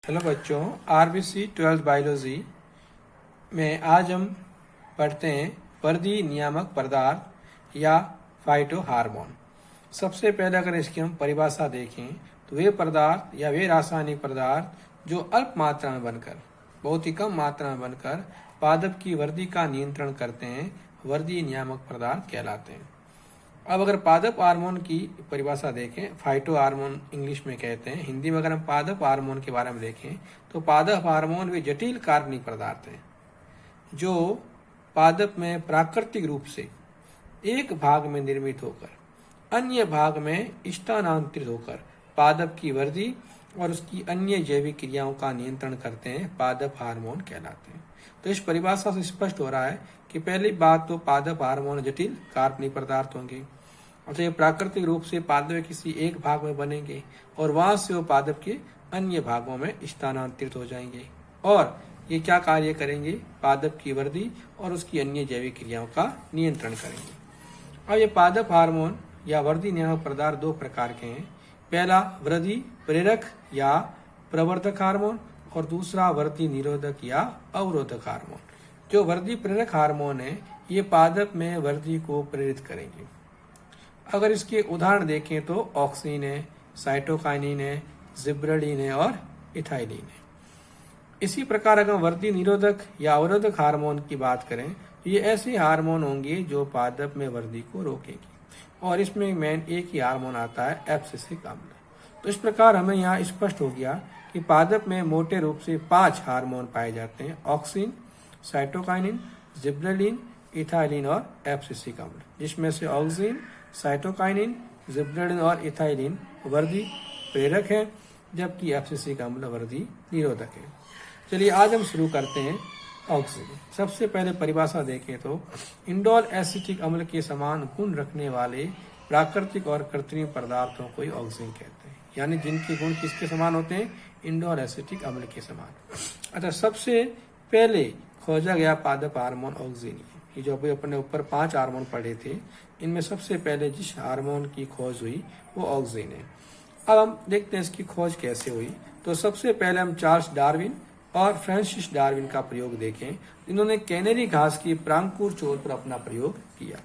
Hello बच्चों, RBC 12th biology में आज हम पढ़ते हैं वर्दी नियामक पदार्थ या फाइटो हार्मोन। सबसे पहले अगर इसकी हम परिभाषा देखें तो वे पदार्थ या वे रासायनिक पदार्थ जो अल्प मात्रा में बनकर, बहुत ही कम मात्रा में बनकर पादप की वृद्धि का नियंत्रण करते हैं, वर्दी नियामक पदार्थ कहलाते हैं। अब अगर पादप हार्मोन की परिभाषा देखें, फाइटो हार्मोन इंग्लिश में कहते हैं, हिंदी में अगर हम पादप हार्मोन के बारे में देखें तो पादप हार्मोन वे जटिल कार्बनिक पदार्थ हैं जो पादप में प्राकृतिक रूप से एक भाग में निर्मित होकर अन्य भाग में स्थानांतरित होकर पादप की वृद्धि और उसकी अन्य जैविक क्रियाओं का नियंत्रण करते हैं, पादप हार्मोन कहलाते हैं। तो इस परिभाषा से स्पष्ट हो रहा है कि पहली बात तो पादप हार्मोन जटिल कार्बनिक पदार्थ होंगे, तो ये प्राकृतिक रूप से पादप के किसी एक भाग में बनेंगे और वहां से वो पादप के अन्य भागों में स्थानांतरित हो जाएंगे और ये क्या कार्य करेंगे, पादप की वृद्धि और उसकी अन्य जैविक क्रियाओं का नियंत्रण करेंगे। अब ये पादप हार्मोन या वृद्धि नियामक पदार्थ दो प्रकार के हैं। पहला वृद्धि प्रेरक या प्रवर्धक हार्मोन और दूसरा वृद्धि निरोधक या अवरोधक हार्मोन। जो वृद्धि प्रेरक हार्मोन है ये पादप में वृद्धि को प्रेरित करेंगे। अगर इसके उदाहरण देखें तो ऑक्सिन है, साइटोकाइनिन है, जिब्रेलिन है और इथाइलिन है। इसी प्रकार अगर वृद्धि निरोधक या अवरोधक हार्मोन की बात करें तो ये ऐसे हार्मोन होंगे जो पादप में वृद्धि को रोकेंगे और इसमें मेन एक ही हार्मोन आता है, एब्सिसिक अम्ल। तो इस प्रकार हमें यहाँ स्पष्ट हो गया कि पादप में मोटे रूप से 5 हार्मोन पाए जाते हैं, ऑक्सिन, साइटोकाइनिन, जिब्रेलिन, इथाइलिन और एब्सिसिक अम्ल, जिसमें से ऑक्सिन, साइटोकाइनिन, जिब्रेलिन और इथाइलिन वृद्धि प्रेरक है जबकि एब्सिसिक अम्ल वृद्धि निरोधक है। चलिए आज हम शुरू करते हैं ऑक्सिन। सबसे पहले परिभाषा देखें तो इंडोल एसिटिक अम्ल के समान गुण रखने वाले प्राकृतिक और कृत्रिम पदार्थों को ऑक्सिन कहते हैं, यानी जिनके गुण किसके समान होते हैं, इंडोल एसिटिक अम्ल के समान। अच्छा, सबसे पहले खोजा गया पादप हार्मोन ऑक्सिन। ये जो अभी अपने ऊपर 5 हार्मोन पढ़े थे इनमें सबसे पहले जिस हार्मोन की खोज हुई वो ऑक्सिन है। अब हम देखते हैं इसकी खोज कैसे हुई। तो सबसे पहले हम चार्ल्स डार्विन और फ्रांसिस डार्विन का प्रयोग देखें। इन्होंने कैनेरी घास की प्रांकुर चोल पर अपना प्रयोग किया।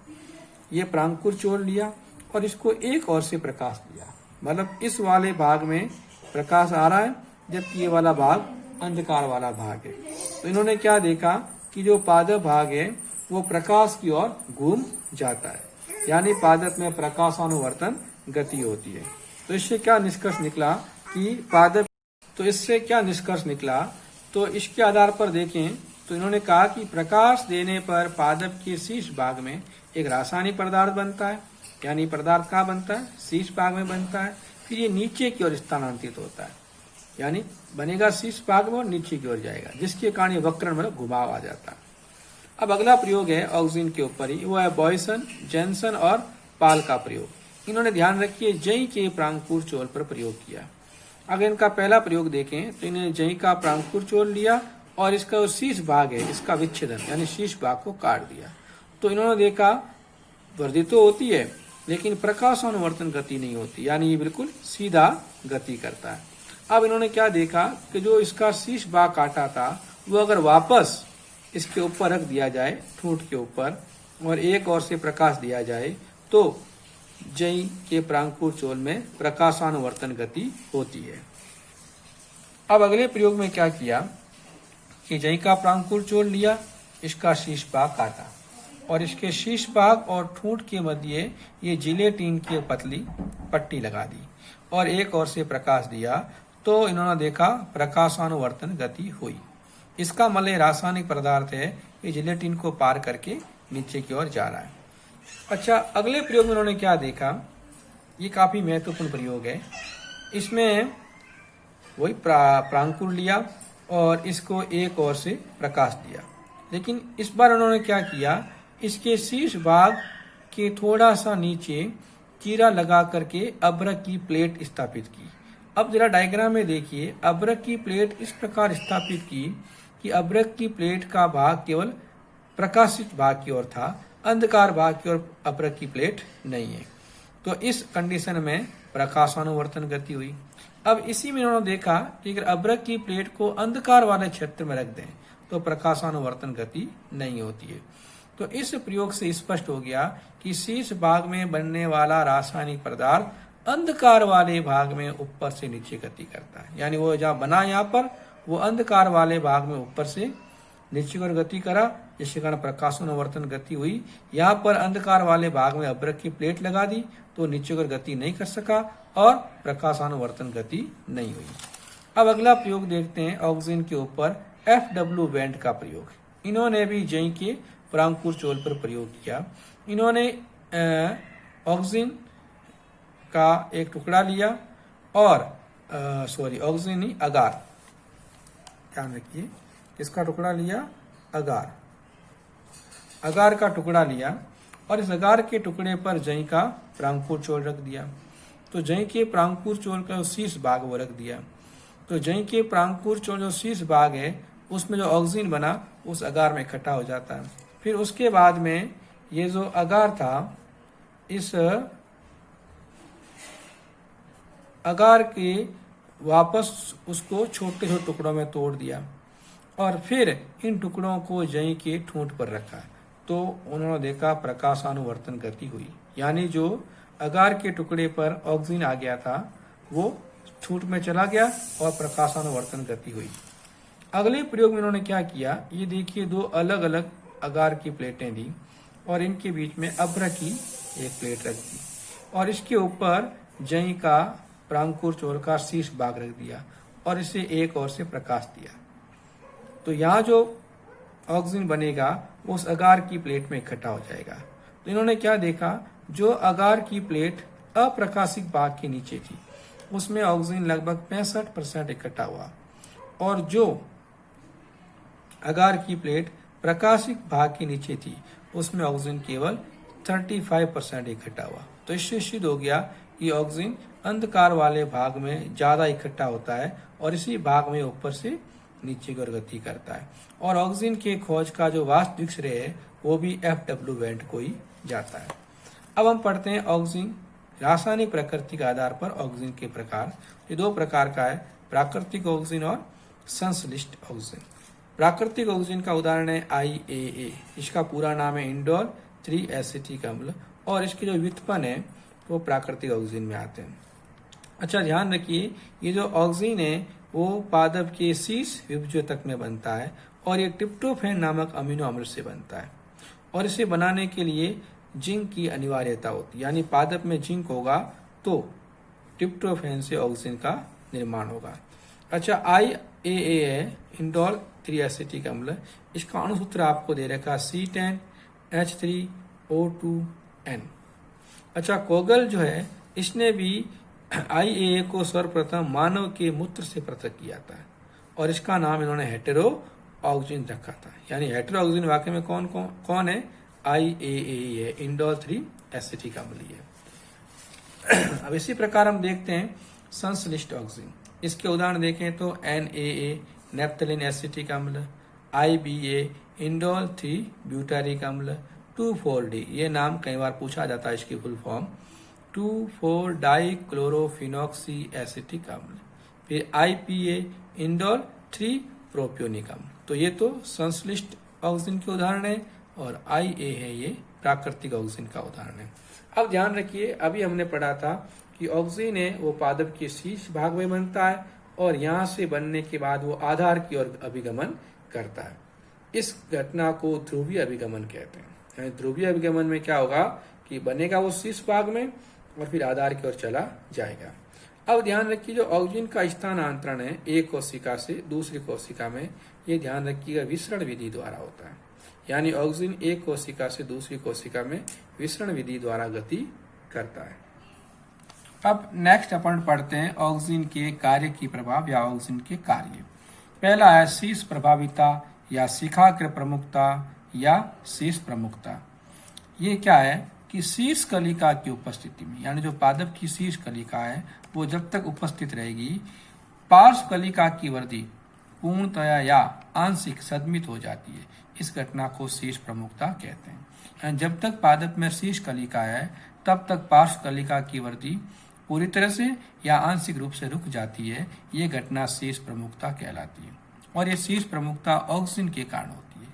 ये प्रांकुर चोल लिया और इसको एक ओर से प्रकाश दिया, मतलब इस वाले भाग में प्रकाश आ रहा है जबकि ये वाला भाग अंधकार वाला भाग है। तो इन्होंने क्या देखा कि जो पादप भाग है वो प्रकाश की ओर घूम जाता है, यानी पादप में प्रकाशानुवर्तन गति होती है। तो इससे क्या निष्कर्ष निकला कि पादप, तो इससे क्या निष्कर्ष निकला, तो इसके आधार पर देखें तो इन्होंने कहा कि प्रकाश देने पर पादप के शीर्ष भाग में एक रासायनिक पदार्थ बनता है, यानी पदार्थ कहाँ बनता है, शीर्ष भाग में बनता है। फिर ये नीचे की ओर स्थानांतरित होता है, यानी बनेगा शीर्ष भाग में और नीचे की ओर जाएगा, जिसके कारण ये वक्रण मतलब घुमाव आ जाता है। अब अगला प्रयोग है ऑक्सिन के ऊपर ही, वो है बॉयसन, जेनसन और पाल का प्रयोग। इन्होंने ध्यान रखिए जई के प्रांकुर चोल पर प्रयोग किया। अगर इनका पहला प्रयोग देखें तो इन्होंने जई का प्रांकुर चोल लिया और इसका शीर्ष भाग है इसका विच्छेदन, यानी शीर्ष भाग को काट दिया। तो इन्होंने देखा वृद्धि तो होती है लेकिन प्रकाशानुवर्तन गति नहीं होती, यानी ये बिल्कुल सीधा गति करता है। अब इन्होंने क्या देखा कि जो इसका शीर्ष भाग काटा था वो अगर वापस इसके ऊपर रख दिया जाए, ठूंठ के ऊपर, और एक ओर से प्रकाश दिया जाए तो जई के प्रांकुर चोल में प्रकाशानुवर्तन गति होती है। अब अगले प्रयोग में क्या किया कि जई का प्रांकुर चोल लिया, इसका शीर्ष भाग काटा और इसके शीर्ष भाग और ठूंठ के मध्य ये जिलेटिन की पतली पट्टी लगा दी और एक ओर से प्रकाश दिया, तो इन्होंने देखा प्रकाशानुवर्तन गति हुई। इसका मतलब रासायनिक पदार्थ है, ये जिलेटिन को पार करके नीचे की ओर जा रहा है। अच्छा, अगले प्रयोग में उन्होंने क्या देखा, ये काफी महत्वपूर्ण प्रयोग है। इसमें वही प्रांकुर लिया और इसको एक ओर से प्रकाश दिया, लेकिन इस बार उन्होंने क्या किया, इसके शीर्ष भाग के थोड़ा सा नीचे चीरा लगा करके अभ्रक की प्लेट स्थापित की। अब जरा डायग्राम में देखिए, अभ्रक की प्लेट इस प्रकार स्थापित की कि अभ्रक की प्लेट का भाग केवल प्रकाशित भाग की ओर था, अंधकार भाग की ओर अभ्रक की प्लेट नहीं है। तो इस कंडीशन में प्रकाशानुवर्तन गति हुई। अब इसी में इन्होंने देखा कि अगर अभ्रक की प्लेट को अंधकार वाले क्षेत्र में रख दें तो प्रकाशानुवर्तन गति नहीं होती है। तो इस प्रयोग से स्पष्ट हो गया कि शीर्ष भाग में बनने वाला रासायनिक पदार्थ अंधकार वाले भाग में ऊपर से नीचे गति करता है। यानी वो जहाँ बना यहाँ पर, वो अंधकार वाले भाग में ऊपर से नीचे की गति करा, जिसके कारण प्रकाशानुवर्तन गति हुई। यहाँ पर अंधकार वाले भाग में अभ्रक की प्लेट लगा दी तो नीचे की गति नहीं कर सका और प्रकाशानुवर्तन गति नहीं हुई। अब अगला प्रयोग देखते हैं ऑक्सीजन के ऊपर FW बैंड का प्रयोग। इन्होंने भी जई के प्रांकुर चोल पर प्रयोग किया। इन्होंने ऑक्सीजन का एक टुकड़ा लिया और ऑक्सीजन नहीं, अगार, ध्यान रखिए, इसका टुकड़ा लिया, अगार, अगार का टुकड़ा लिया और इस अगार के टुकड़े पर जई का प्रांकुर चोल रख दिया। तो जई के प्रांकुर चोल का शीर्ष भाग वो रख दिया। तो जई के प्रांकुर चोल जो शीर्ष भाग है उसमें जो ऑक्सीजन बना उस अगार में इकट्ठा हो जाता है। फिर उसके बाद में ये जो अगार था, इस अगार के वापस उसको छोटे छोटे टुकड़ों में तोड़ दिया और फिर इन टुकड़ों को जई के ठूंठ पर रखा। तो उन्होंने देखा प्रकाशानुवर्तन गति हुई। यानी जो अगार के टुकड़े पर ऑक्सीजन आ गया था वो ठूंठ में चला गया और प्रकाशानुवर्तन गति हुई। अगले प्रयोग में इन्होंने क्या किया, ये देखिए, दो अलग अलग अगार की प्लेटें दी और इनके बीच में अभ्रक की एक प्लेट रख दी और इसके ऊपर जई का प्रांकुर चोल का शीर्ष भाग रख दिया और इसे एक ओर से प्रकाश दिया। तो यहाँ जो ऑक्सीजन बनेगा वो उस अगार की प्लेट में इकट्ठा हो जाएगा। तो इन्होंने क्या देखा, जो अगार की प्लेट अप्रकाशित भाग के नीचे थी उसमें ऑक्सीजन लगभग 65% इकट्ठा हुआ और जो अगार की प्लेट प्रकाशित भाग के नीचे थी उसमें ऑक्सीजन केवल 35% इकट्ठा हुआ। तो इससे सिद्ध हो गया कि ऑक्सीजन अंधकार वाले भाग में ज्यादा इकट्ठा होता है और इसी भाग में ऊपर से नीचे की ओर गति करता है। और ऑक्सीजन के खोज का जो वास्तविक श्रेय है वो भी FW बैंड को ही जाता है। अब हम पढ़ते हैं ऑक्सीजन रासायनिक प्रकृति के आधार पर ऑक्सीजन के प्रकार। ये दो प्रकार का है, प्राकृतिक ऑक्सीजन और संश्लिष्ट ऑक्सीजन। प्राकृतिक ऑक्सीजन का उदाहरण है IAA। इसका पूरा नाम है इंडोल 3 एसिटिक अम्ल और इसके जो व्युत्पन्न है वो प्राकृतिक ऑक्सीजन में आते हैं। अच्छा, ध्यान रखिए, ये जो ऑक्सीजन है वो पादप के शीर्ष विभज्योतक में बनता है और ये ट्रिप्टोफैन नामक अमीनो अम्ल से बनता है और इसे बनाने के लिए जिंक की अनिवार्यता होती है। यानी पादप में जिंक होगा तो ट्रिप्टोफैन से ऑक्सीजन का निर्माण होगा। अच्छा, IAA है इंडोल 3 एसिटिक अम्ल। इसका अणुसूत्र आपको दे रखा C10H3O2N। अच्छा, कोगल जो है इसने भी IAA को सर्वप्रथम मानव के मूत्र से पृथक किया था और इसका नाम इन्होंने हेटेरो ऑक्सीजन रखा था। यानी हेटेरो ऑक्सीजन वाकई में कौन है, IAA है, इंडोल 3 एसिटिक अम्ल है। अब इसी प्रकार हम देखते हैं संश्लिष्ट ऑक्सीजन। इसके उदाहरण देखें तो NAA नेप्थलीन एसिटिक अम्ल, IBA इंडोल 3 ब्यूटारिक अम्ल, 2,4-D ये नाम कई बार पूछा जाता है, इसकी फुल फॉर्म 2,4-डाइक्लोरोफिनॉक्सी एसिटिक अम्ल। फिर IPA इंडोल 3 प्रोपियोनिक अम्ल। तो ये तो संश्लिष्ट ऑक्सीजन के उदाहरण है और IA है ये प्राकृतिक ऑक्सीजन का उदाहरण है। अब ध्यान रखिए, अभी हमने पढ़ा था कि ऑक्सीजन है वो पादप के शीर्ष भाग में बनता है और यहाँ से बनने के बाद वो आधार की ओर अभिगमन करता है। इस घटना को ध्रुवीय अभिगमन कहते हैं। यानी ध्रुवीय अभिगमन में क्या होगा कि बनेगा वो शीर्ष भाग में और फिर आधार की ओर चला जाएगा। अब ध्यान रखिए, जो ऑक्सीजन का स्थानांतरण है एक कोशिका से दूसरी कोशिका में, ये ध्यान रखिएगा विसरण विधि द्वारा होता है। यानी ऑक्सीजन एक कोशिका से दूसरी कोशिका में विसरण विधि द्वारा गति करता है। अब नेक्स्ट अपन पढ़ते हैं ऑक्सीजन के कार्य की प्रभाव या ऑक्सीजन के कार्य। पहला है शीर्ष प्रभाविता या शिखाग्र प्रमुखता या शीर्ष प्रमुखता। ये क्या है कि शीर्ष कलिका की उपस्थिति में, यानी जो पादप की शीर्ष कलिका है वो जब तक उपस्थित रहेगी, पार्श्व कलिका की वृद्धि पूर्णतया या आंशिक सदमित हो जाती है। इस घटना को शीर्ष प्रमुखता कहते हैं। जब तक पादप में शीर्ष कलिका है तब तक पार्श्व कलिका की वृद्धि पूरी तरह से या आंशिक रूप से रुक जाती है, ये घटना शीर्ष प्रमुखता कहलाती है। और ये शीर्ष प्रमुखता ऑक्सीजन के कारण होती है।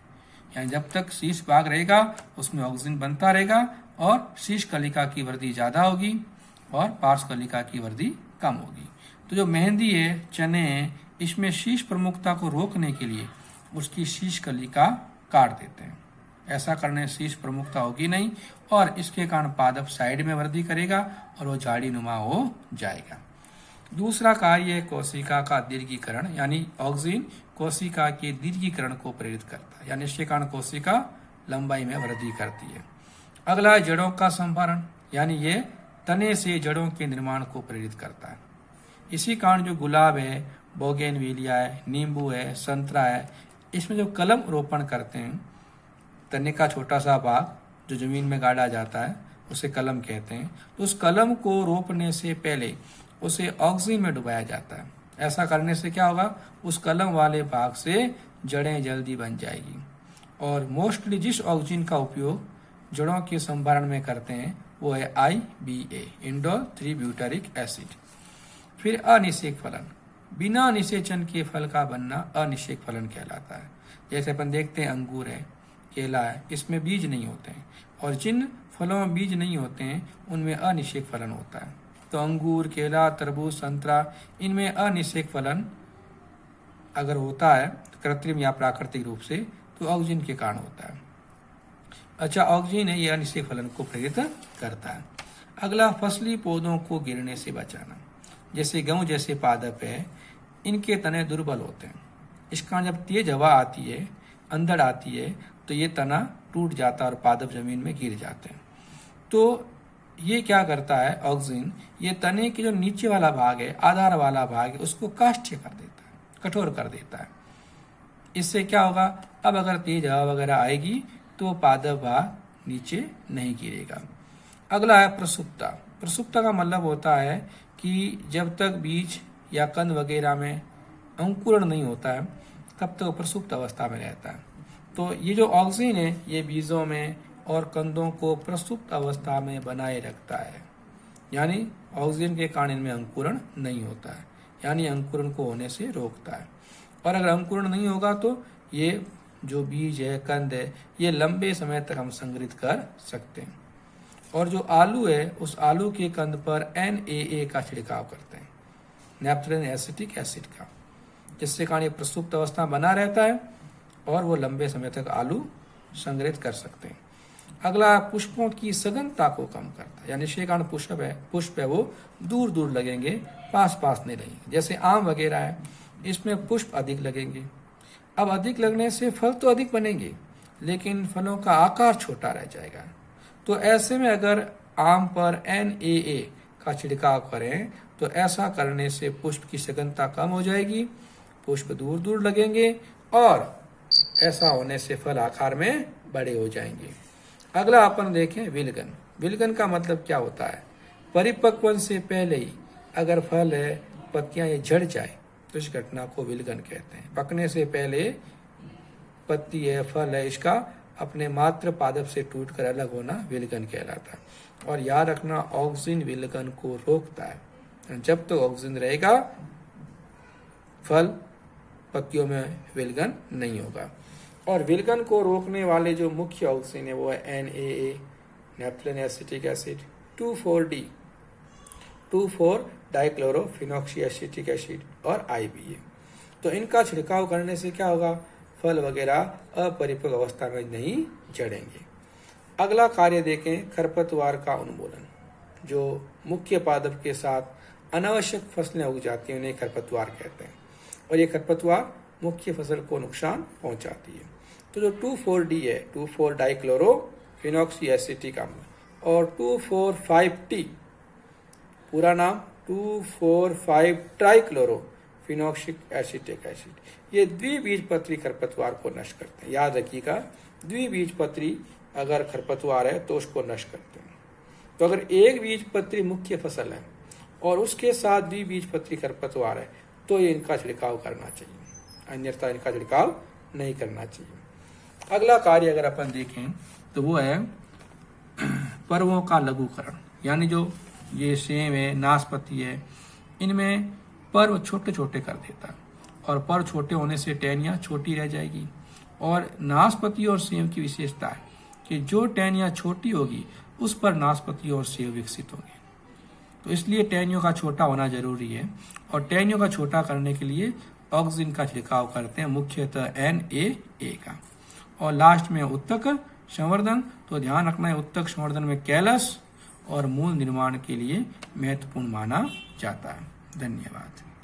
यानी जब तक शीर्ष भाग रहेगा उसमें ऑक्सीजन बनता रहेगा और शीर्ष कलिका की वृद्धि ज्यादा होगी और पार्श्व कलिका की वृद्धि कम होगी। तो जो मेहंदी है, चने हैं, इसमें शीर्ष प्रमुखता को रोकने के लिए उसकी शीर्ष कलिका काट देते हैं। ऐसा करने से शीर्ष प्रमुखता होगी नहीं और इसके कारण पादप साइड में वृद्धि करेगा और वो झाड़ी नुमा हो जाएगा। दूसरा कार्य है कोशिका का दीर्घीकरण, यानी ऑक्सीजन कोशिका के दीर्घीकरण को प्रेरित करता है, यानी इसके कारण कोशिका लंबाई में वृद्धि करती है। अगला है जड़ों का संभरण, यानी ये तने से जड़ों के निर्माण को प्रेरित करता है। इसी कारण जो गुलाब है, बोगेनविलिया है, नींबू है, संतरा है, इसमें जो कलम रोपण करते हैं, तने का छोटा सा भाग जो जमीन में गाड़ा जाता है उसे कलम कहते हैं। तो उस कलम को रोपने से पहले उसे ऑक्सीजन में डुबाया जाता है। ऐसा करने से क्या होगा, उस कलम वाले भाग से जड़ें जल्दी बन जाएगी। और मोस्टली जिस ऑक्सीजन का उपयोग जड़ों के संभरण में करते हैं वो है IBA, इंडोल 3 ब्यूटारिक एसिड। फिर अनिषेक फलन, बिना निषेचन के फल का बनना अनिषेक फलन कहलाता है। जैसे अपन देखते हैं अंगूर है, केला है, इसमें बीज नहीं होते हैं, और जिन फलों में बीज नहीं होते हैं उनमें अनिषेक फलन होता है। तो अंगूर, केला, तरबूज, संतरा, इनमें अनिषेक फलन अगर होता है कृत्रिम या प्राकृतिक रूप से तो ऑक्सीजन के कारण होता है। अच्छा, ऑक्सीजन है, ये अनिषेक फलन को प्रेरित करता है। अगला, फसली पौधों को गिरने से बचाना। जैसे गेहूं जैसे पादप है, इनके तने दुर्बल होते हैं। इस कारण जब तेज हवा आती है, अंधड़ आती है, तो ये तना टूट जाता है और पादप जमीन में गिर जाते हैं। तो ये क्या करता है ऑक्सीजन, ये तने के जो नीचे वाला भाग है, आधार वाला भाग है, उसको काष्ठ्य कर देता है, कठोर कर देता है। इससे क्या होगा, अब अगर तेज हवा वगैरह आएगी तो पादप भाग नीचे नहीं गिरेगा। अगला है प्रसुप्ता। प्रसुप्ता का मतलब होता है कि जब तक बीज या कंद वगैरह में अंकुरण नहीं होता है तब तक प्रसुप्त अवस्था में रहता है। तो ये जो ऑक्सीजन है ये बीजों में और कंदों को प्रसुप्त अवस्था में बनाए रखता है, यानी ऑक्सीजन के कारण इनमें अंकुरण नहीं होता है, यानी अंकुरण को होने से रोकता है। और अगर अंकुरण नहीं होगा तो ये जो बीज है, कंद है, ये लंबे समय तक हम संग्रहित कर सकते हैं। और जो आलू है, उस आलू के कंद पर NaA का छिड़काव करते हैं, नैप्थलिन एसिटिक एसिड का, जिससे कारण ये प्रसुप्त अवस्था बना रहता है और वो लंबे समय तक आलू संग्रहित कर सकते हैं। अगला, पुष्पों की सघनता को कम करता है, यानी इसके कारण पुष्प है वो दूर दूर लगेंगे, पास पास नहीं लगेंगे। जैसे आम वगैरह है, इसमें पुष्प अधिक लगेंगे। अब अधिक लगने से फल तो अधिक बनेंगे लेकिन फलों का आकार छोटा रह जाएगा। तो ऐसे में अगर आम पर NaA का छिड़काव करें तो ऐसा करने से पुष्प की सघनता कम हो जाएगी, पुष्प दूर दूर लगेंगे और ऐसा होने से फल आकार में बड़े हो जाएंगे। अगला अपन देखें विलगन। विलगन का मतलब क्या होता है, परिपक्वन से पहले ही अगर फल है, पत्तियां ये झड़ जाए तो इस घटना को विलगन कहते हैं। पकने से पहले पत्ती है, फल है, इसका अपने मात्र पादप से टूटकर अलग होना विलगन कहलाता है। और याद रखना, ऑक्सीजन विलगन को रोकता है। जब तो ऑक्सीजन रहेगा फल पत्तियों में विलगन नहीं होगा। और विलगन को रोकने वाले जो मुख्य ऑक्सीजन है वो है NaA, naphthalene acetic acid, 2,4-D, 2,4-डाइक्लोरोफिनॉक्सीएसिटिक एसिड और IBA। तो इनका छिड़काव करने से क्या होगा, फल वगैरह अपरिपक्व अवस्था में नहीं झड़ेंगे। अगला कार्य देखें, खरपतवार का उन्मूलन। जो मुख्य पादप के साथ अनावश्यक फसलें उग जाती हैं उन्हें खरपतवार कहते हैं, और ये खरपतवार मुख्य फसल को नुकसान पहुंचाती है। तो जो 2,4-D है, 2,4-डाइक्लोरोफिनॉक्सीएसिटिक अम्ल, और 2,4,5-T, पूरा नाम 2,4,5-ट्राइक्लोरोफिनॉक्सिक एसिटिक एसिड, ये द्विबीजपत्री खरपतवार को नष्ट करते हैं। याद रखिएगा, द्विबीजपत्री अगर खरपतवार है तो उसको नष्ट करते हैं। तो अगर एक बीजपत्री मुख्य फसल है और उसके साथ द्विबीजपत्री खरपतवार है तो ये इनका छिड़काव करना चाहिए, अन्यथा इनका छिड़काव नहीं करना चाहिए। अगला कार्य अगर अपन देखें तो वो है पर्वों का लघुकरण, यानी जो ये सेब है, नाशपाती है, इनमें पर्व छोटे छोटे कर देता है और पर्व छोटे होने से टहनियाँ छोटी रह जाएगी। और नाशपाती और सेब की विशेषता है कि जो टहनियाँ छोटी होगी उस पर नाशपाती और सेब विकसित होंगे। तो इसलिए टहनियों का छोटा होना जरूरी है और टहनियों का छोटा करने के लिए ऑक्सीजन का छिड़काव करते हैं, मुख्यतः NaA का। और लास्ट में उत्तक संवर्धन, तो ध्यान रखना है उत्तक संवर्धन में कैलस और मूल निर्माण के लिए महत्वपूर्ण माना जाता है। धन्यवाद।